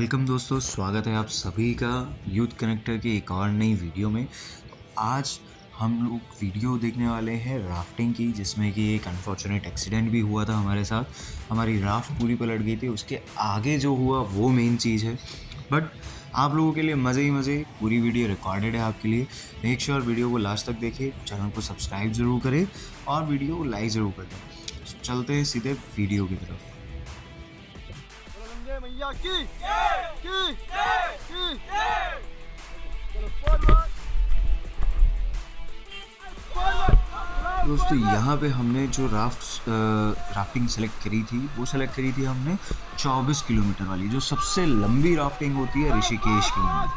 Welcome दोस्तों, स्वागत है आप सभी का यूथ कनेक्टर की एक और नई वीडियो में। आज हम लोग वीडियो देखने वाले हैं राफ्टिंग की, जिसमें कि एक अनफॉर्चुनेट एक्सीडेंट भी हुआ था हमारे साथ। हमारी राफ्ट पूरी पलट गई थी। उसके आगे जो हुआ वो मेन चीज़ है। बट आप लोगों के लिए मज़े ही मज़े, पूरी वीडियो रिकॉर्डेड है आपके लिए। मेक श्योर वीडियो को लास्ट तक देखें, चैनल को सब्सक्राइब ज़रूर करें और वीडियो को लाइक ज़रूर कर दें। चलते हैं सीधे वीडियो की तरफ। गंगे मैया की चलो फॉरवर्ड। दोस्तों, यहाँ पे हमने जो राफ्टिंग सेलेक्ट करी थी, वो सेलेक्ट करी थी हमने 24 किलोमीटर वाली, जो सबसे लंबी राफ्टिंग होती है ऋषिकेश के अंदर।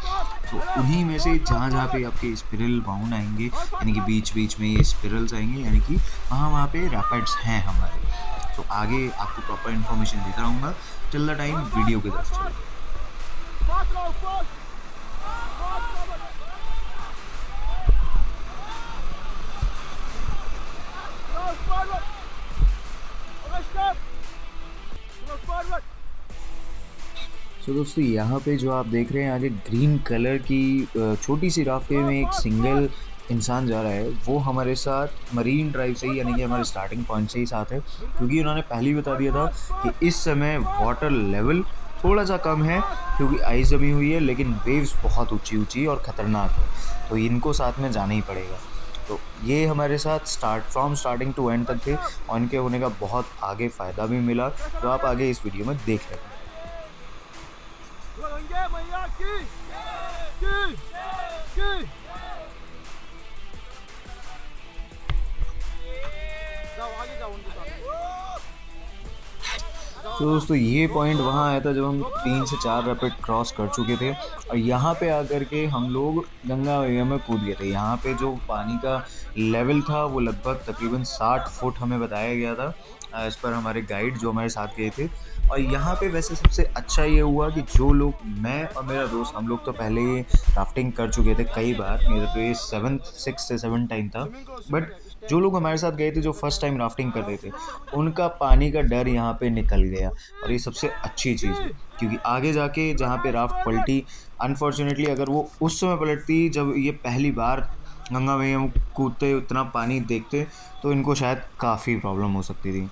तो उन्हीं में से जहाँ पे आपके स्पिरल बाउंड आएंगे, यानी कि बीच बीच में ये स्पिरल्स आएंगे, यानी कि वहाँ पे रैपिड्स हैं हमारे। तो आगे आपको प्रॉपर इन्फॉर्मेशन देता रहूँगा। टिल द टाइम वीडियो की तरफ चलो। तो दोस्तों, यहाँ पे जो आप देख रहे हैं आगे ग्रीन कलर की छोटी सी राफ्टे में एक सिंगल इंसान जा रहा है। वो हमारे साथ मरीन ड्राइव से ही, यानी कि हमारे स्टार्टिंग पॉइंट से ही साथ है, क्योंकि उन्होंने पहले ही बता दिया था कि इस समय वाटर लेवल थोड़ा सा कम है क्योंकि आइस जमी हुई है, लेकिन वेव्स बहुत ऊंची ऊंची और ख़तरनाक है, तो इनको साथ में जाना ही पड़ेगा। तो ये हमारे साथ स्टार्टिंग टू एंड तक थे और इनके होने का बहुत आगे फ़ायदा भी मिला, जो आप आगे इस वीडियो में देख रहे हैं। गंगे मैया की जाओ आगे जाओ उनके साथ। तो दोस्तों, ये पॉइंट वहाँ आया था जब हम 3 से 4 रैपिड क्रॉस कर चुके थे और यहाँ पे आकर के हम लोग गंगा मैया में कूद गए थे। यहाँ पे जो पानी का लेवल था वो लगभग तकरीबन 60 फुट हमें बताया गया था एज़ पर हमारे गाइड जो हमारे साथ गए थे। और यहाँ पे वैसे सबसे अच्छा ये हुआ कि जो लोग, मैं और मेरा दोस्त, हम लोग तो पहले ही राफ्टिंग कर चुके थे कई बार। मेरा तो ये 6 से 7 टाइम था। बट जो लोग हमारे साथ गए थे, जो फर्स्ट टाइम राफ्टिंग कर रहे थे, उनका पानी का डर यहाँ पे निकल गया और ये सबसे अच्छी चीज़ है, क्योंकि आगे जाके जहाँ पे राफ्ट पलटी, अनफॉर्चुनेटली अगर वो उस समय पलटती जब ये पहली बार गंगा मैया में कूदते, उतना पानी देखते, तो इनको शायद काफ़ी प्रॉब्लम हो सकती थी।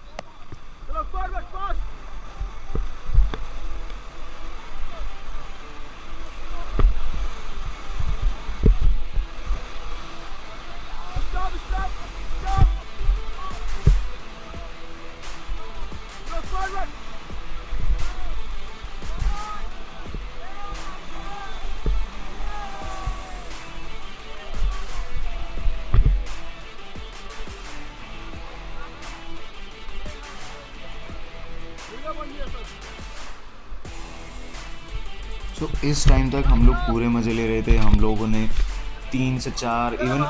चलो forward fast. Stop stop stop. चलो फॉरवर्ड। भैया बोलिए सर। सो इस टाइम तक हम लोग पूरे मज़े ले रहे थे। हम लोगों ने 3 से 4 इवन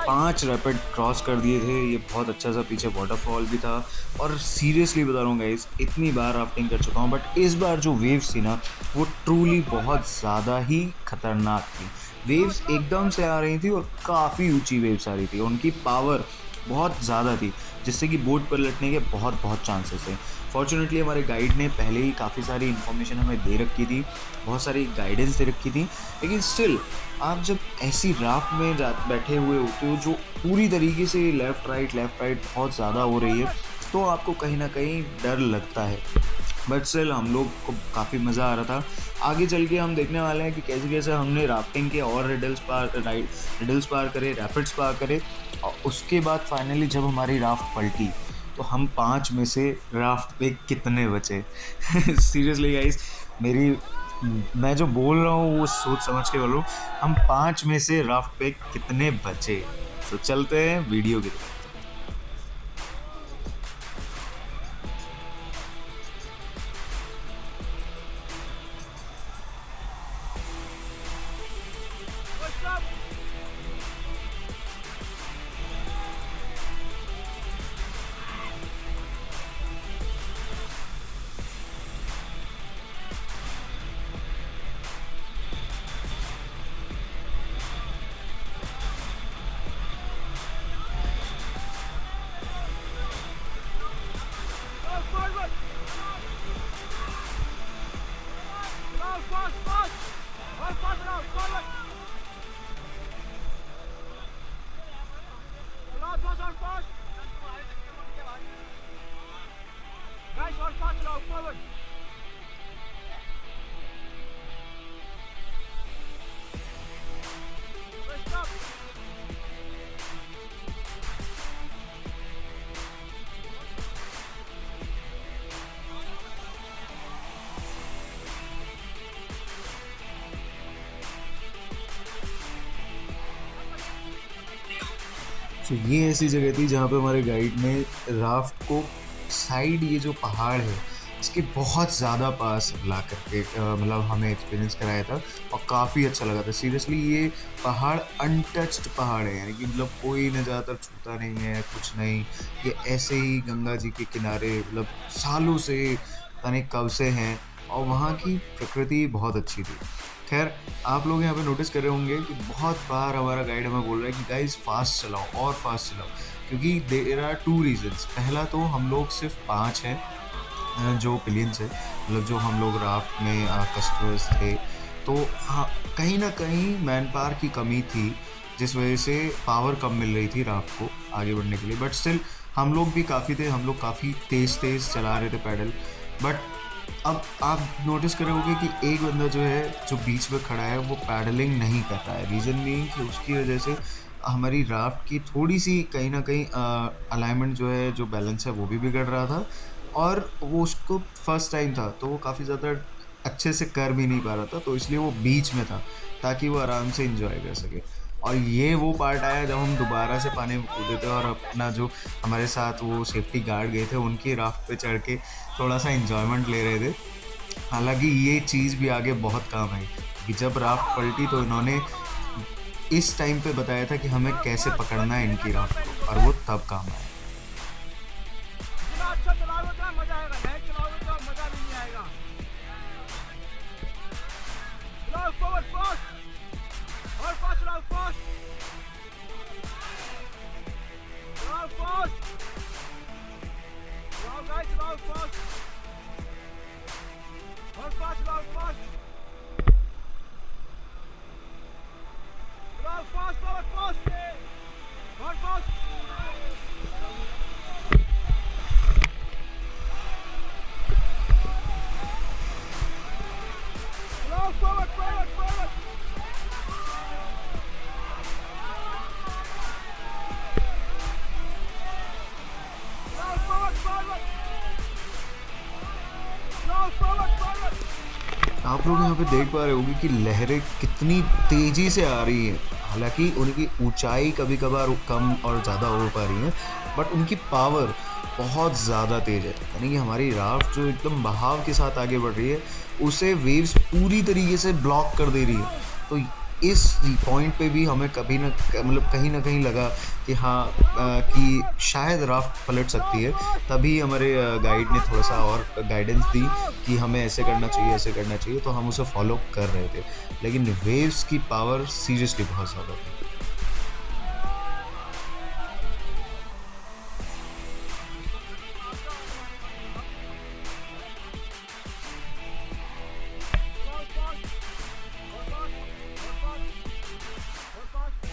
5 रैपिड क्रॉस कर दिए थे। ये बहुत अच्छा सा पीछे वाटरफॉल भी था। और सीरियसली बता रहा हूँ गाइस, इतनी बार राफ्टिंग कर चुका हूँ, बट इस बार जो वेव्स थी ना, वो ट्रूली बहुत ज़्यादा ही खतरनाक थी। वेव्स एकदम से आ रही थी और काफ़ी ऊंची वेव्स आ रही थी। उनकी पावर बहुत ज़्यादा थी, जिससे कि बोट पलटने के बहुत बहुत चांसेस थे। फॉर्चुनेटली हमारे गाइड ने पहले ही काफ़ी सारी इन्फॉर्मेशन हमें दे रखी थी, बहुत सारी गाइडेंस दे रखी थी। लेकिन स्टिल आप जब ऐसी राफ्ट में बैठे हुए होते हो जो पूरी तरीके से लेफ़्ट राइट बहुत ज़्यादा हो रही है, तो आपको कहीं ना कहीं डर लगता है। बट स्टिल हम लोग को काफ़ी मज़ा आ रहा था। आगे चल के हम देखने वाले हैं कि कैसे कैसे हमने राफ्टिंग के और रिडल्स पार करे, रैपिड्स पार करे, और उसके बाद फाइनली जब हमारी राफ्ट पलटी, तो हम 5 में से राफ्ट पे कितने बचे। सीरियसली गाइस, मैं जो बोल रहा हूँ वो सोच समझ के बोलो। हम 5 में से राफ्ट पे कितने बचे। तो चलते हैं वीडियो की तरफ। स्टॉप। तो ये ऐसी जगह थी जहाँ पे हमारे गाइड ने राफ्ट को साइड ये जो पहाड़ है इसके बहुत ज़्यादा पास ला करके मतलब हमें एक्सपीरियंस कराया था और काफ़ी अच्छा लगा था। सीरियसली ये पहाड़ अनटच्ड पहाड़ है, यानी कि मतलब कोई न ज़्यादातर छूता नहीं है, कुछ नहीं। ये ऐसे ही गंगा जी के किनारे मतलब सालों से पता नहीं कब से हैं और वहाँ की प्रकृति बहुत अच्छी थी। खैर, आप लोग यहाँ पे नोटिस कर रहे होंगे कि बहुत बार हमारा गाइड हमें बोल रहा है कि गाइस फास्ट चलाओ और फास्ट चलाओ, क्योंकि देयर आर 2 रीज़न्स। पहला तो हम लोग सिर्फ 5 हैं जो पिलियंस है, मतलब जो हम लोग राफ्ट में कस्टमर्स थे। तो हाँ, कहीं न कहीं मैन पावर की कमी थी, जिस वजह से पावर कम मिल रही थी राफ्ट को आगे बढ़ने के लिए। बट स्टिल हम लोग भी काफ़ी थे, हम लोग काफ़ी तेज़ चला रहे थे पैडल। बट अब आप नोटिस कर रहे होंगे कि एक बंदा जो है, जो बीच में खड़ा है, वो पैडलिंग नहीं कर रहा है। रीज़न बीइंग कि उसकी वजह से हमारी राफ्ट की थोड़ी-सी कहीं न कहीं अलाइनमेंट जो है, जो बैलेंस है, वो भी बिगड़ रहा था और वो उसको फर्स्ट टाइम था, तो वो काफ़ी ज़्यादा अच्छे से कर भी नहीं पा रहा था, तो इसलिए वो बीच में था, ताकि वो आराम से एन्जॉय कर सके। और ये वो पार्ट आया जब हम दोबारा से पानी में कूदे थे और अपना जो हमारे साथ वो सेफ्टी गार्ड गए थे, उनकी राफ्ट पे चढ़ के थोड़ा-सा एन्जॉयमेंट ले रहे थे। हालाँकि ये चीज़ भी आगे बहुत काम आई, कि जब राफ्ट पलटी तो इन्होंने इस टाइम पे बताया था कि हमें कैसे पकड़ना है इनकी राफ्ट को, और वो तब काम आया। जितना अच्छा चलाओगे उतना मजा आएगा, नहीं चलाओगे तो मजा भी नहीं आएगा। चलाओ फॉरवर्ड फास्ट और फास्ट चलाओ, फास्ट चलाओ, फास्ट चलाओ गाइस, चलाओ फास्ट और फास्ट चलाओ, फास्ट चलाओ, फास्ट फॉरवर्ड फास्ट और फास्ट चलाओ, फॉरवर्ड फॉरवर्ड फॉरवर्ड चलाओ, फॉरवर्ड फॉरवर्ड चलाओ, फॉरवर्ड फॉरवर्ड। आप लोग यहाँ पे देख पा रहे होंगे कि लहरें कितनी तेज़ी से आ रही हैं। हालांकि उनकी ऊंचाई कभी कभार कम और ज़्यादा हो पा रही है, बट उनकी पावर बहुत ज़्यादा तेज़ है। यानी कि हमारी राफ्ट जो एकदम बहाव के साथ आगे बढ़ रही है, उसे वेव्स पूरी तरीके से ब्लॉक कर दे रही है। तो इस पॉइंट पे भी हमें कभी न मतलब कहीं ना कहीं लगा कि हाँ कि शायद राफ्ट पलट सकती है। तभी हमारे गाइड ने थोड़ा सा और गाइडेंस दी कि हमें ऐसे करना चाहिए, ऐसे करना चाहिए, तो हम उसे फॉलो कर रहे थे। लेकिन वेव्स की पावर सीरियसली बहुत ज़्यादा थी। चलाओ फास्ट और फास्ट और फास्ट और फास्ट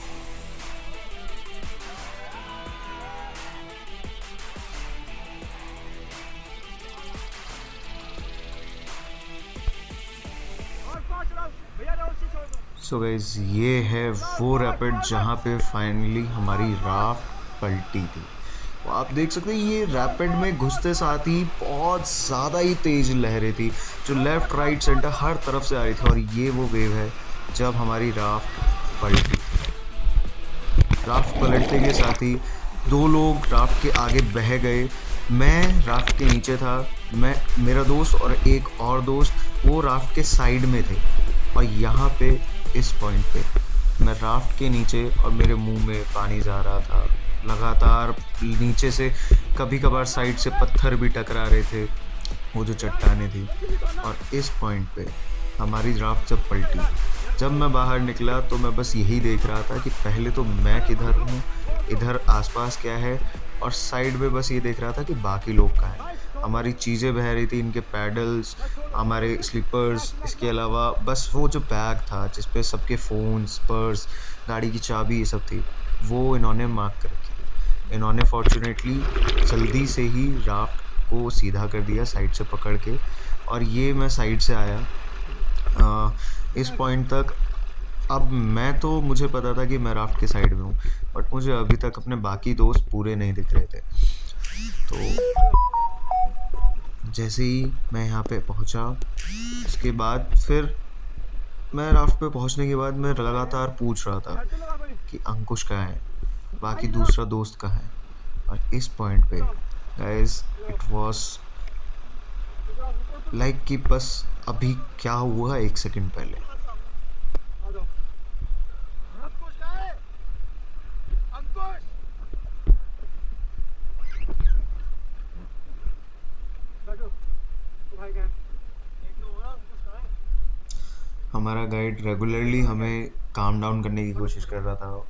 और फास्ट चलाओ भैया, रस्सी छोड़ दो। सो गाइस, ये है वो रैपिड जहाँ पे फाइनली हमारी राफ्ट पलटी थी। तो आप देख सकते हैं ये रैपिड में घुसते साथ ही बहुत ज़्यादा ही तेज़ लहरें थी, जो लेफ़्ट राइट सेंटर हर तरफ से आ रही थी। और ये वो वेव है जब हमारी राफ्ट पलटी। राफ्ट पलटने के साथ ही 2 लोग राफ्ट के आगे बह गए। मैं राफ्ट के नीचे था, मेरा दोस्त और एक और दोस्त वो राफ्ट के साइड में थे। और यहाँ पे इस पॉइंट पे मैं राफ्ट के नीचे और मेरे मुंह में पानी जा रहा था लगातार। नीचे से कभी कभार साइड से पत्थर भी टकरा रहे थे, वो जो चट्टानें थी। और इस पॉइंट पे हमारी राफ्ट जब पलटी, जब मैं बाहर निकला तो मैं बस यही देख रहा था कि पहले तो मैं किधर हूँ, इधर आसपास क्या है, और साइड में बस ये देख रहा था कि बाकी लोग कहाँ हैं। हमारी चीज़ें बह रही थी, इनके पैडल्स, हमारे स्लीपर्स, इसके अलावा बस वो जो बैग था जिस पे सबके फ़ोन्स, पर्स, गाड़ी की चाबी ये सब थी, वो इन्होंने मार्क कर रखी थी। इन्होंने फॉर्चुनेटली जल्दी से ही राफ्ट को सीधा कर दिया साइड से पकड़ के, और ये मैं साइड से आया इस पॉइंट तक। अब मुझे पता था कि मैं राफ्ट के साइड में हूँ, बट मुझे अभी तक अपने बाकी दोस्त पूरे नहीं दिख रहे थे। तो जैसे ही मैं यहाँ पे पहुँचा, उसके बाद फिर मैं राफ्ट पे पहुँचने के बाद मैं लगातार पूछ रहा था कि अंकुश कहाँ है, बाकी दूसरा दोस्त कहाँ है। और इस पॉइंट पे गाइस इट वाज लाइक कि बस अभी क्या हुआ 1 सेकंड पहले। आ जाओ। अंकुश कहाँ है? अंकुश! बैठो। तो भाई कहाँ है? एक तो होगा, अंकुश कहाँ है? हमारा गाइड रेगुलरली हमें काम डाउन करने की कोशिश कर रहा था।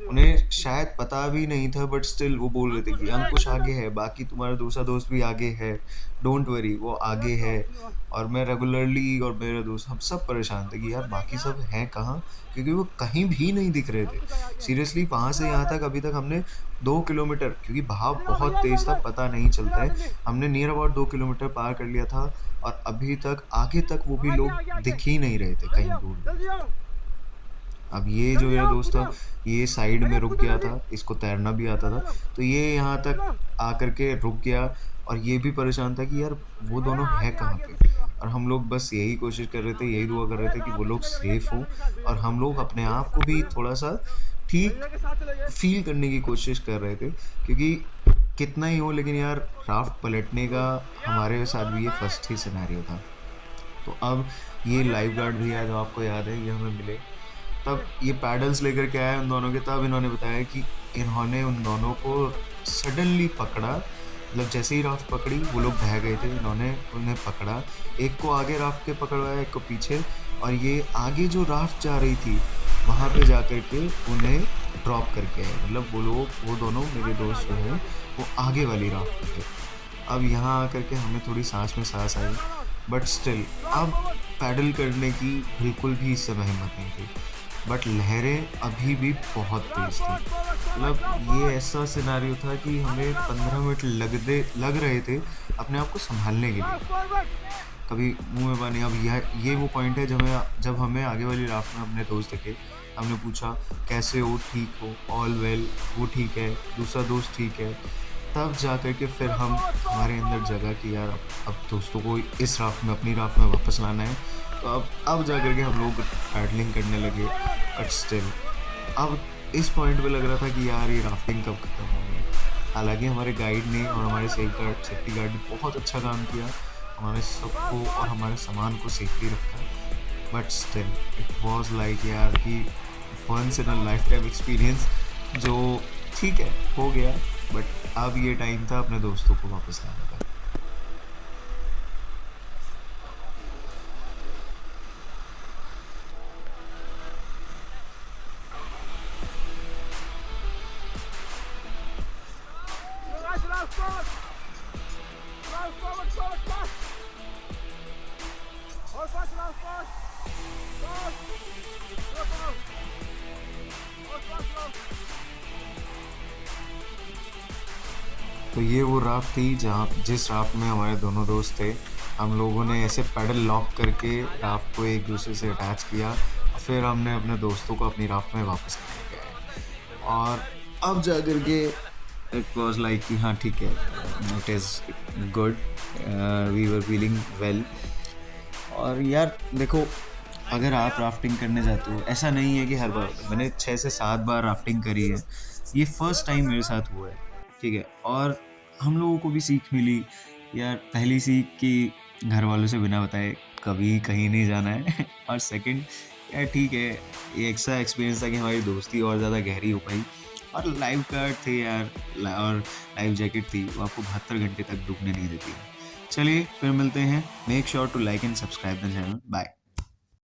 उन्हें शायद पता भी नहीं था बट स्टिल वो बोल रहे थे कि अंकुश आगे है, बाकी तुम्हारा दूसरा दोस्त भी आगे है, डोंट वरी वो आगे है। और मैं रेगुलरली और मेरे दोस्त हम सब परेशान थे कि यार बाकी सब हैं कहाँ, क्योंकि वो कहीं भी नहीं दिख रहे थे। सीरियसली वहाँ से यहाँ तक अभी तक हमने 2 किलोमीटर, क्योंकि बहाव बहुत तेज था पता नहीं चलता है, हमने नियर अबाउट 2 किलोमीटर पार कर लिया था। और अभी तक आगे तक वो भी लोग दिख ही नहीं रहे थे कहीं दूर भी। जल्दी आओ। अब ये जो जल्दी मेरा आओ, दोस्त था, कूदो। ये साइड में भैया रुक कूदो गया जल्दी। था, इसको तैरना भी आता था, चलो, तो ये यहाँ तक कूदो। आकर के रुक गया। और ये भी परेशान था कि यार वो भैया दोनों है आगे कहाँ आगे पे। पीछे जाओ। और हम लोग बस यही कोशिश कर रहे थे, यही दुआ कर रहे थे कि वो लोग भैया सेफ भैया हो। के साथ भैया और हम लोग अपने भैया के आप साथ को भी भैया थोड़ा सा ठीक भैया के साथ चले गए। फील करने की कोशिश कर रहे थे, क्योंकि कितना ही हो लेकिन यार राफ्ट पलटने का हमारे साथ भी ये फर्स्ट ही सिनेरियो था। तो अब ये लाइफ गार्ड भैया जो आपको याद है, ये हमें मिले, तब ये पैडल्स लेकर के आए उन दोनों के। तब इन्होंने बताया कि इन्होंने उन दोनों को सडनली पकड़ा, मतलब जैसे ही राफ्ट पकड़ी वो लोग बह गए थे, इन्होंने उन्हें पकड़ा, एक को आगे राफ्ट के पकड़वाया, एक को पीछे। और ये आगे जो राफ्ट जा रही थी वहाँ पे जा कर के उन्हें ड्रॉप करके आए, मतलब वो लोग, वो दोनों मेरे दोस्त जो हैं वो आगे वाली राफ्ट पे थे। अब यहाँ आकर के हमें थोड़ी सांस में सांस आई, बट स्टिल अब पैडल करने की बिल्कुल भी इस समय हिम्मत नहीं थी। बट लहरें अभी भी बहुत तेज थी, मतलब ये ऐसा सिनारियो था कि हमें 15 मिनट लग रहे थे अपने आप को संभालने के लिए। कभी मुंह में पानी। अब ये वो पॉइंट है जब हमें आगे वाली राफ्ट में अपने दोस्त दिखे, हमने पूछा कैसे हो, ठीक हो, ऑल वेल, वो ठीक है, दूसरा दोस्त ठीक है। तब जा कर के फिर हमारे अंदर जगा कि यार अब दोस्तों को इस राफ्ट में, अपनी राफ्ट में वापस लाना है। तो अब जा कर के हम लोग पैडलिंग करने लगे। बट स्टिल अब इस पॉइंट पे लग रहा था कि यार ये राफ्टिंग कब खत्म होगी। हालांकि हमारे गाइड ने और हमारे सेफ्टी गार्ड ने बहुत अच्छा काम किया, हमारे सबको और हमारे सामान को सेफ्टी रखा। But still it was like यार कि once in a lifetime experience, जो ठीक है हो गया, बट अब ये टाइम था अपने दोस्तों को वापस लाने का। तो ये वो राफ्ट थी जिस राफ्ट में हमारे दोनों दोस्त थे। हम लोगों ने ऐसे पैडल लॉक करके राफ्ट को एक दूसरे से अटैच किया, और फिर हमने अपने दोस्तों को अपनी राफ्ट में वापस लेके गए। और अब जा कर के इट वाज लाइक कि हाँ ठीक है, it is good, we were feeling well. और यार देखो, अगर आप राफ्टिंग करने जाते हो, ऐसा नहीं है कि हर बार, मैंने 6 से 7 बार राफ्टिंग करी है, ये फर्स्ट टाइम मेरे साथ हुआ है, ठीक है। और हम लोगों को भी सीख मिली यार। पहली सीख कि घर वालों से बिना बताए कभी कहीं नहीं जाना है और सेकंड यार ठीक है, ये एक्स्ट्रा एक्सपीरियंस था कि हमारी दोस्ती और ज़्यादा गहरी हो पाई। और लाइफ गार्ड थे यार, और लाइफ जैकेट थी, वो आपको 72 घंटे तक डूबने नहीं देती है। चलिए फिर मिलते हैं। Make sure to like and subscribe the channel. Bye.